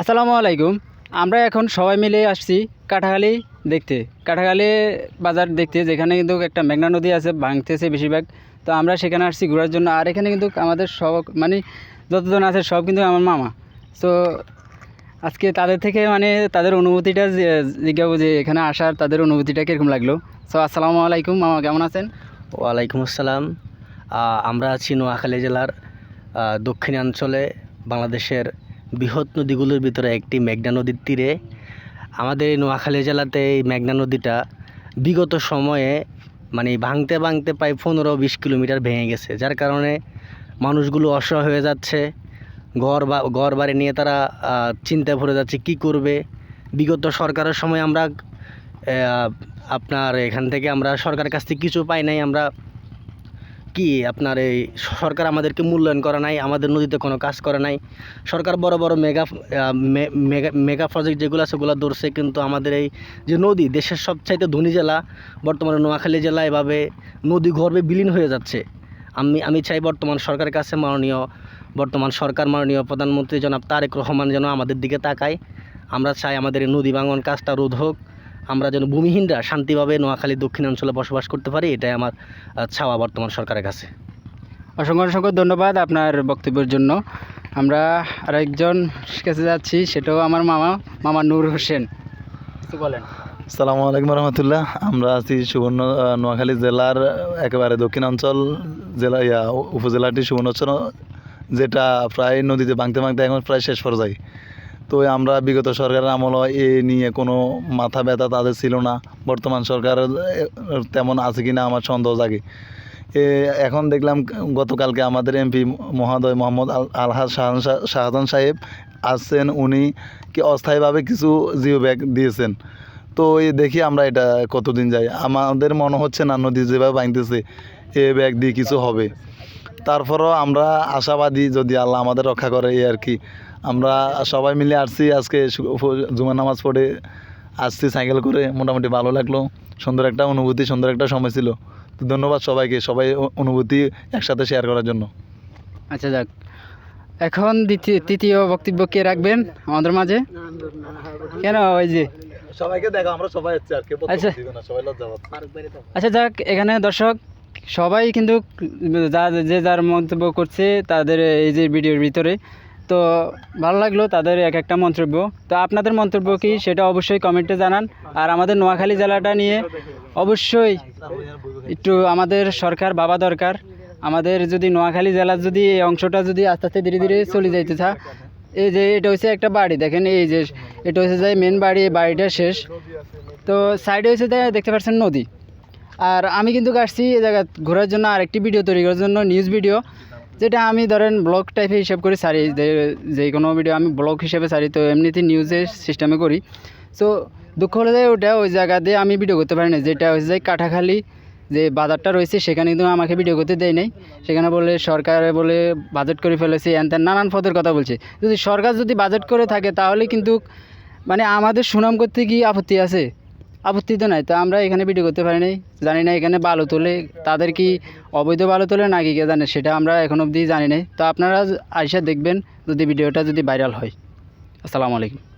আসসালামু আলাইকুম। আমরা এখন সবাই মিলে আসছি কাটাখালী দেখতে, কাটাখালী বাজার দেখতে, যেখানে কিন্তু একটা মেঘনা নদী আছে, ভাঙতেছে বেশিরভাগ। তো আমরা সেখানে আসছি ঘোরার জন্য। আর এখানে কিন্তু আমাদের সব মানে যতজন আছে সব কিন্তু আমার মামা। তো আজকে তাদের থেকে মানে তাদের অনুভূতিটা জিজ্ঞাসা যে এখানে আসার তাদের অনুভূতিটা কীরকম লাগলো। তো আসসালামু আলাইকুম মামা, কেমন আছেন? ওয়ালাইকুম আসসালাম। আমরা আছি নোয়াখালী জেলার দক্ষিণাঞ্চলে, বাংলাদেশের বৃহৎ নদীগুলোর ভিতরে একটি মেঘনা নদীর তীরে। আমাদের এই নোয়াখালী জেলাতে এই মেঘনা নদীটা বিগত সময়ে মানে ভাঙতে ভাঙতে প্রায় 15-20 কিলোমিটার ভেঙে গেছে, যার কারণে মানুষগুলো অসহায় হয়ে যাচ্ছে। ঘর বাড়ি নিয়ে তারা চিন্তায় পড়ে যাচ্ছে কি করবে। বিগত সরকারের সময় আমরা আপনার এখান থেকে আমরা সরকারের কাছ থেকে কিছু পাই নাই। আমরা কি আপনার এই সরকার আমাদেরকে মূল্যায়ন করে নাই, আমাদের নদীতে কোনো কাজ করে নাই। সরকার বড় বড় মেগা প্রজেক্ট যেগুলো আছে সেগুলো ধরছে, কিন্তু আমাদের এই যে নদী, দেশের সবচাইতে ধনী জেলা বর্তমানে নোয়াখালী জেলা এভাবে নদী গর্ভে বিলীন হয়ে যাচ্ছে। আমি চাই বর্তমান সরকারের কাছে বর্তমান সরকার মাননীয় প্রধানমন্ত্রী জনাব তারেক রহমান যেন আমাদের দিকে তাকায়। আমরা চাই আমাদের এই নদী ভাঙন কাজটা রোধ হোক, আমরা যেন ভূমিহীনরা শান্তিভাবে নোয়াখালী দক্ষিণাঞ্চলে বসবাস করতে পারি, এটাই আমার চাওয়া বর্তমান সরকারের কাছে। অসংখ্য অসংখ্য ধন্যবাদ আপনার বক্তব্যের জন্য। আমরা আরেকজন কাছে যাচ্ছি, সেটাও আমার মামা নূর হোসেন। কিছু বলেন। আসসালামু আলাইকুম রহমতুল্লাহ। আমরা আছি নোয়াখালী জেলার একেবারে দক্ষিণাঞ্চল উপজেলাটি সুবর্ণচর, যেটা প্রায় নদীতে ভাঙতে ভাঙতে এখন প্রায় শেষ পর্যায়ে। তো আমরা বিগত সরকারের আমল এ নিয়ে কোনো মাথা ব্যথা তাদের ছিল না। বর্তমান সরকার তেমন আছে কি না আমার সন্দেহ জাগে। এখন দেখলাম গতকালকে আমাদের এমপি মহোদয় মোহাম্মদ আলহাজ শাহজাহান সাহেব আসছেন, উনি কি অস্থায়ীভাবে কিছু জিও ব্যাগ দিয়েছেন। তো দেখি আমরা এটা কতদিন যাই, আমাদের মনে হচ্ছে না নদী যেভাবে ভাঙতেছে এ ব্যাগ দিয়ে কিছু হবে। তারপরও আমরা আশাবাদী, যদি আল্লাহ আমাদের রক্ষা করে এই আর কি। আমরা সবাই মিলে আসছি, আজকে জুমার নামাজ পড়ে আসছি সাইকেল করে, মোটামুটি ভালো লাগলো। সুন্দর একটা অনুভূতি, সুন্দর একটা সময় ছিল। তো ধন্যবাদ সবাইকে, সবাই অনুভূতি একসাথে শেয়ার করার জন্য। আচ্ছা যাক, এখন তৃতীয় বক্তব্য কে রাখবেন আমাদের মাঝে? কেন ওই যে সবাইকে দেখো, আমরা সবাই আছি আর কি। আচ্ছা আচ্ছা যাক, এখানে দর্শক সবাই কিন্তু যে যার মন্তব্য করছে তাদের এই যে ভিডিওর ভিতরে। তো ভালো লাগলো তাদের এক একটা মন্তব্য। তো আপনাদের মন্তব্য কি সেটা অবশ্যই কমেন্টে জানান। আর আমাদের নোয়াখালী জেলাটা নিয়ে অবশ্যই একটু আমাদের সরকার ভাবা দরকার। আমাদের যদি নোয়াখালী জেলার যদি এই অংশটা যদি আস্তে আস্তে ধীরে ধীরে চলে যাইতে থাক। এই যে এটা হচ্ছে একটা বাড়ি, দেখেন এই যে এটা হচ্ছে যে মেন বাড়ি, এই বাড়িটা শেষ। তো সাইডে হচ্ছে দেখতে পাচ্ছেন নদী। আর আমি কিন্তু আসছি এই জায়গা ঘোরার জন্য, আরেকটি ভিডিও তৈরি করার জন্য, নিউজ ভিডিও, যেটা আমি ধরেন ব্লগ টাইপে হিসাব করে সারি, যে কোনো ভিডিও আমি ব্লগ হিসেবে সারি, তো এমনিতে নিউজের সিস্টেমে করি। সো দুঃখ হলে যায় ওটা ওই জায়গা দিয়ে আমি ভিডিও করতে পারি না, যেটা হচ্ছে যে কাটাখালী যে বাজারটা রয়েছে সেখানে কিন্তু আমাকে ভিডিও করতে দেয় নাই। সেখানে বলে সরকার বলে বাজেট করে ফেলেছে, এনতেন নানান পদের কথা বলছে। যদি সরকার যদি বাজেট করে থাকে তাহলে কিন্তু মানে আমাদের সুনাম করতে কি আপত্তি আছে? আপত্তি তো নাই। তো আমরা এখানে ভিডিও করতে পারি নাই, জানি না এখানে বালু তোলে, তাদের কি অবৈধ বালু তোলে নাকি কে জানে, সেটা আমরা এখন অবধি জানি নাই। তো আপনারা আইসা দেখবেন যদি ভিডিওটা যদি ভাইরাল হয়। আসসালামু আলাইকুম।